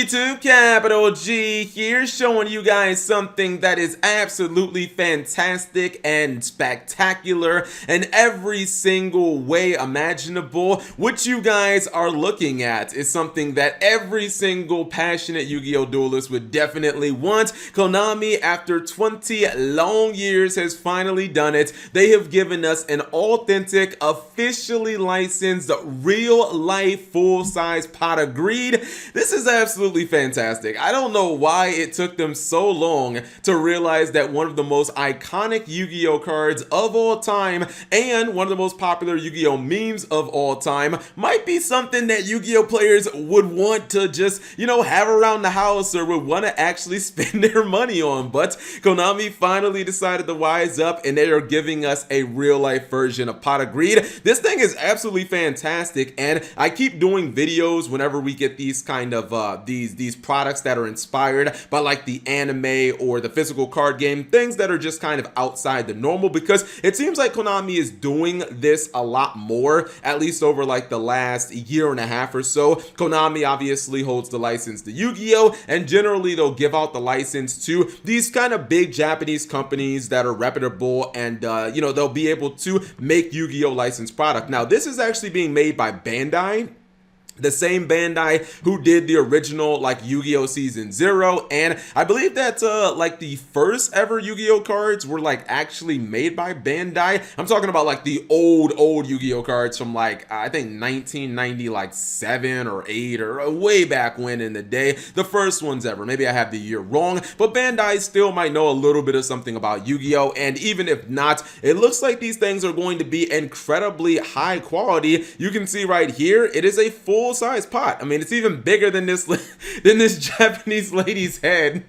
YouTube? Capital G here, showing you guys something that is absolutely fantastic and spectacular in every single way imaginable. What you guys are looking at is something that every single passionate Yu-Gi-Oh duelist would definitely want. Konami, after 20 long years, has finally done it. They have given us an authentic, officially licensed, real-life, full-size pot of greed. This is absolutely fantastic. I don't know why it took them so long to realize that one of the most iconic Yu-Gi-Oh cards of all time and one of the most popular Yu-Gi-Oh memes of all time might be something that Yu-Gi-Oh players would want to just, have around the house or would want to actually spend their money on. But Konami finally decided to wise up, and they are giving us a real-life version of Pot of Greed. This thing is absolutely fantastic, and I keep doing videos whenever we get these kind of these products that are inspired by like the anime or the physical card game, things that are just kind of outside the normal, because it seems like Konami is doing this a lot more, at least over like the last year and a half or so. Konami obviously holds the license to Yu-Gi-Oh, and generally they'll give out the license to these kind of big Japanese companies that are reputable, and they'll be able to make Yu-Gi-Oh licensed product. Now this is actually being made by Bandai, the same Bandai who did the original like Yu-Gi-Oh Season 0, and I believe that like the first ever Yu-Gi-Oh cards were like actually made by Bandai. I'm talking about like the old Yu-Gi-Oh cards from like I think 1990 like 7 or 8 or way back when in the day, the first ones ever. Maybe I have the year wrong, but Bandai still might know a little bit of something about Yu-Gi-Oh, and even if not, it looks like these things are going to be incredibly high quality. You can see right here, it is a full-size pot. I mean, it's even bigger than this Japanese lady's head,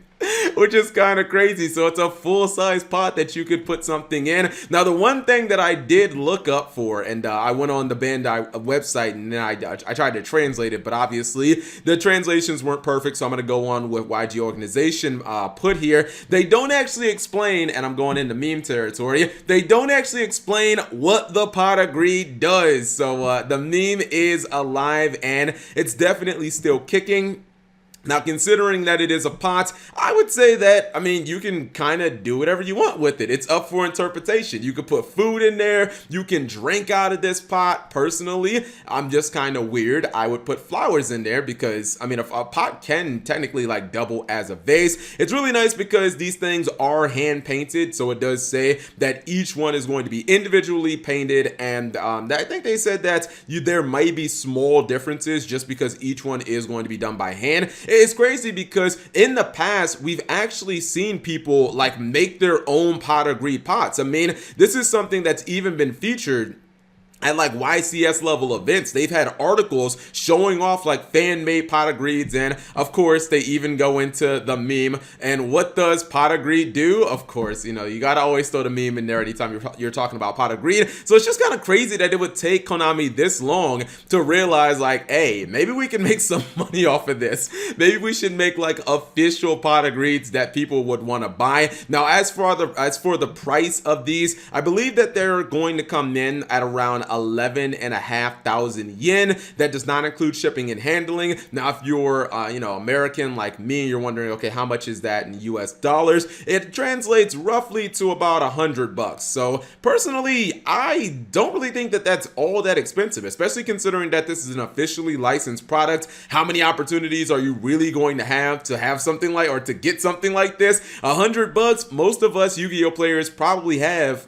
which is kind of crazy. So it's a full-size pot that you could put something in. Now, the one thing that I did look up for, and I went on the Bandai website and then I tried to translate it, but obviously the translations weren't perfect, so I'm going to go on with YG Organization put here. They don't actually explain, and I'm going into meme territory, they don't actually explain what the pot of greed does. So the meme is alive and it's definitely still kicking. Now, considering that it is a pot, I would say that, I mean, you can kind of do whatever you want with it. It's up for interpretation. You could put food in there. You can drink out of this pot. Personally, I'm just kind of weird. I would put flowers in there because, I mean, a pot can technically like double as a vase. It's really nice because these things are hand painted. So it does say that each one is going to be individually painted. And I think they said that there might be small differences just because each one is going to be done by hand. It's crazy because in the past, we've actually seen people like make their own pot of greed pots. I mean, this is something that's even been featured at like YCS level events. They've had articles showing off like fan-made pot of greeds, and of course they even go into the meme. And what does pot of greed do? Of course, you gotta always throw the meme in there anytime you're talking about pot of greed. So it's just kind of crazy that it would take Konami this long to realize like, hey, maybe we can make some money off of this. Maybe we should make like official pot of greeds that people would want to buy. Now, as for the price of these, I believe that they're going to come in at around 11,500 yen. That does not include shipping and handling. Now, if you're American like me, you're wondering, okay, how much is that in US dollars? It translates roughly to about $100. So personally, I don't really think that that's all that expensive, especially considering that this is an officially licensed product. How many opportunities are you really going to have something like, or to get something like this? $100. Most of us Yu-Gi-Oh players probably have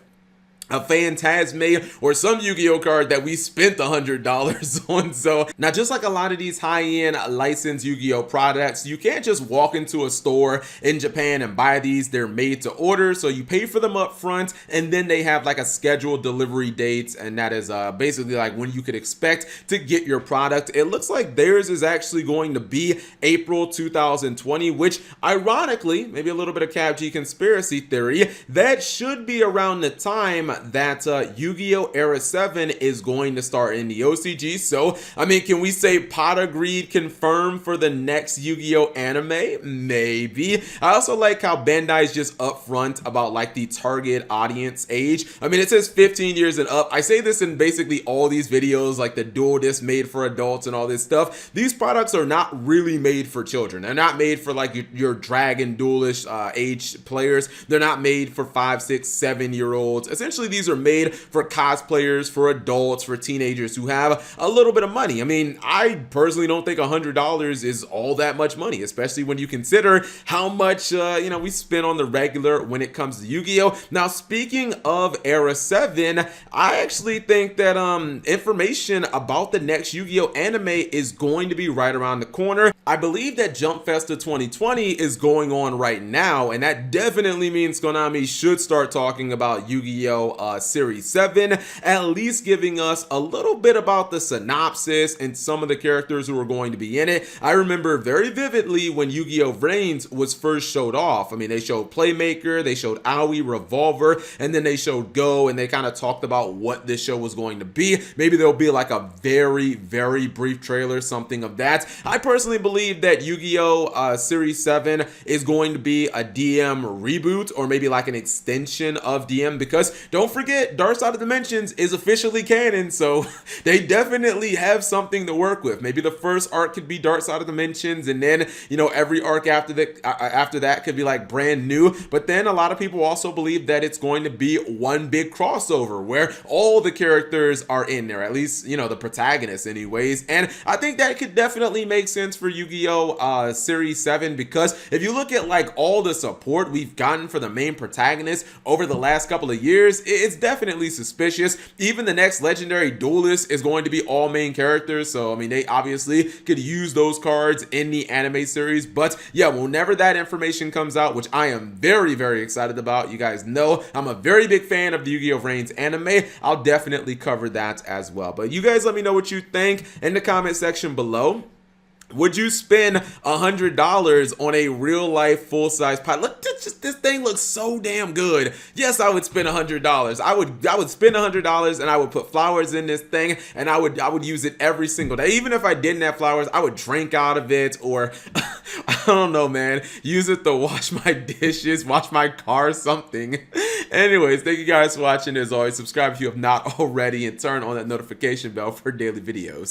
a Phantasme or some Yu-Gi-Oh card that we spent $100 on. So now, just like a lot of these high-end licensed Yu-Gi-Oh products, you can't just walk into a store in Japan and buy these. They're made to order, so you pay for them up front, and then they have like a scheduled delivery dates, and that is basically like when you could expect to get your product. It looks like theirs is actually going to be April 2020, which ironically, maybe a little bit of CapG conspiracy theory, that should be around the time that Yu-Gi-Oh! Era 7 is going to start in the OCG. So, I mean, can we say pot agreed confirmed for the next Yu-Gi-Oh! Anime? Maybe. I also like how Bandai's just upfront about like the target audience age. I mean, it says 15 years and up. I say this in basically all these videos, like the dual disc made for adults and all this stuff. These products are not really made for children. They're not made for like your Dragon Duelist age players. They're not made for 5, 6, 7-year-olds. Essentially, these are made for cosplayers, for adults, for teenagers who have a little bit of money. I mean, I personally don't think $100 is all that much money, especially when you consider how much we spend on the regular when it comes to Yu-Gi-Oh! Now, speaking of Era 7, I actually think that information about the next Yu-Gi-Oh! Anime is going to be right around the corner. I believe that Jump Festa 2020 is going on right now, and that definitely means Konami should start talking about Yu-Gi-Oh! Series 7, at least giving us a little bit about the synopsis and some of the characters who are going to be in it. I remember very vividly when Yu-Gi-Oh! Reigns was first showed off. I mean, they showed Playmaker, they showed Aoi, Revolver, and then they showed Go, and they kind of talked about what this show was going to be. Maybe there'll be like a very, very brief trailer, something of that. I personally believe that Yu-Gi-Oh! Series 7 is going to be a DM reboot, or maybe like an extension of DM, because don't forget, Dark Side of Dimensions is officially canon, so they definitely have something to work with. Maybe the first arc could be Dark Side of Dimensions, and then, every arc after that could be like brand new. But then a lot of people also believe that it's going to be one big crossover where all the characters are in there, at least, the protagonists anyways. And I think that could definitely make sense for Yu-Gi-Oh! Series 7, because if you look at like all the support we've gotten for the main protagonist over the last couple of years, it's definitely suspicious. Even the next legendary duelist is going to be all main characters, so I mean, they obviously could use those cards in the anime series. But yeah, whenever that information comes out, which I am very, very excited about, you guys know I'm a very big fan of the Yu-Gi-Oh! Reigns anime, I'll definitely cover that as well. But you guys let me know what you think in the comment section below. Would you spend $100 on a real life full size pot? Look, this thing looks so damn good. Yes, I would spend $100. I would spend $100 and I would put flowers in this thing, and I would use it every single day. Even if I didn't have flowers, I would drink out of it, or I don't know, man, use it to wash my dishes, wash my car, something. Anyways, thank you guys for watching. As always, subscribe if you have not already, and turn on that notification bell for daily videos.